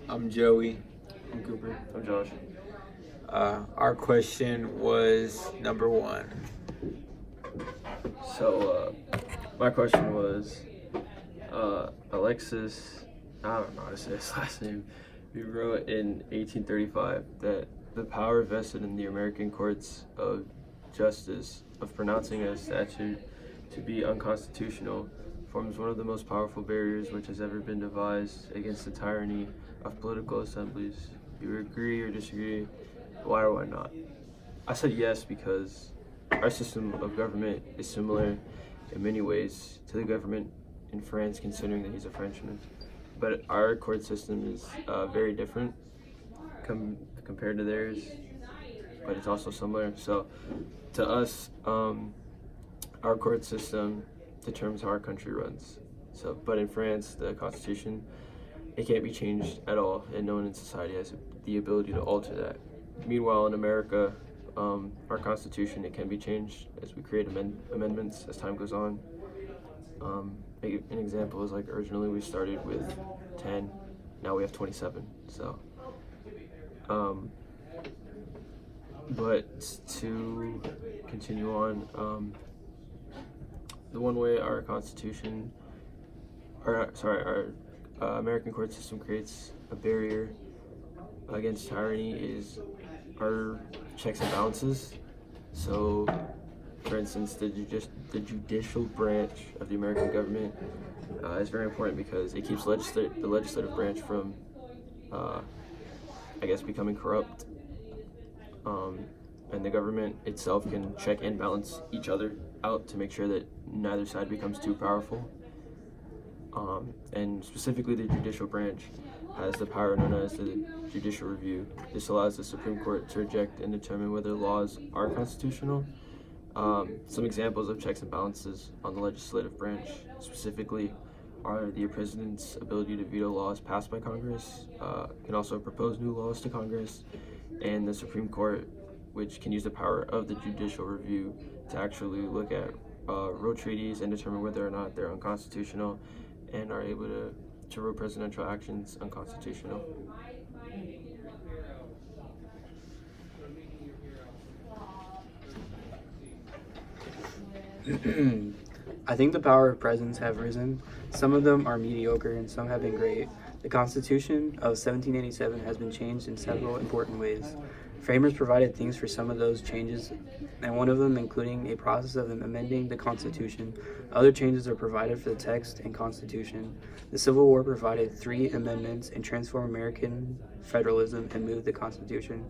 I'm Joey. I'm Cooper. I'm Josh. Our question was number one. So, my question was, Alexis, I don't know how to say his last name, he wrote in 1835 that the power vested in the American courts of justice of pronouncing a statute to be unconstitutional forms one of the most powerful barriers which has ever been devised against the tyranny of political assemblies. Do you agree or disagree? Why or why not? I said yes because our system of government is similar in many ways to the government in France, considering that he's a Frenchman. But our court system is very different compared to theirs, but it's also similar. So, to us, our court system determines how our country runs. So, but in France, the Constitution, it can't be changed at all, and no one in society has the ability to alter that. Meanwhile, in America, our Constitution, it can be changed as we create amendments as time goes on. An example is like originally we started with 10, now we have 27. So, but to continue on, the one way our Constitution, our American court system creates a barrier against tyranny is our checks and balances. So, for instance, the judicial branch of the American government is very important because it keeps the legislative branch from, becoming corrupt. And the government itself can check and balance each other out to make sure that neither side becomes too powerful. And specifically, the judicial branch has the power known as the judicial review. This allows the Supreme Court to reject and determine whether laws are constitutional. Some examples of checks and balances on the legislative branch specifically are the president's ability to veto laws passed by Congress, can also propose new laws to Congress, and the Supreme Court, which can use the power of the judicial review to actually look at road treaties and determine whether or not they're unconstitutional and are able to rule presidential actions unconstitutional. I think the power of presidents have risen. Some of them are mediocre and some have been great. The Constitution of 1787 has been changed in several important ways. Framers provided things for some of those changes, and one of them including a process of amending the Constitution. Other changes are provided for the text and Constitution. The Civil War provided 3 amendments and transformed American federalism and moved the Constitution.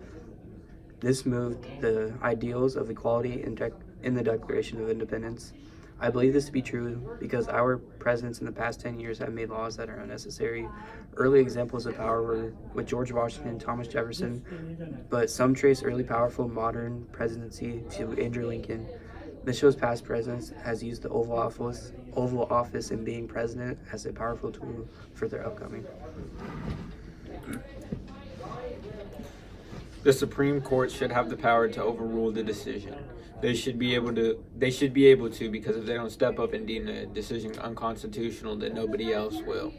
This moved the ideals of equality in the Declaration of Independence. I believe this to be true because our presidents in the past 10 years have made laws that are unnecessary. Early examples of power were with George Washington and Thomas Jefferson, but some trace early powerful modern presidency to Andrew Lincoln. This shows past presidents has used the Oval Office and being president as a powerful tool for their upcoming. The Supreme Court should have the power to overrule the decision. They should be able to because if they don't step up and deem the decision unconstitutional, then nobody else will.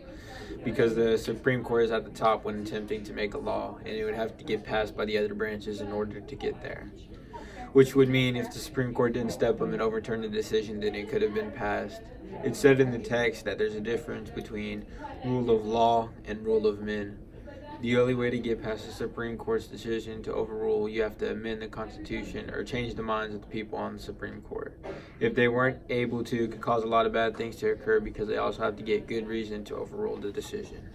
Because the Supreme Court is at the top when attempting to make a law, and it would have to get passed by the other branches in order to get there. Which would mean if the Supreme Court didn't step up and overturn the decision, then it could have been passed. It said in the text that there's a difference between rule of law and rule of men. The only way to get past the Supreme Court's decision to overrule, you have to amend the Constitution or change the minds of the people on the Supreme Court. If they weren't able to, it could cause a lot of bad things to occur because they also have to get good reason to overrule the decision.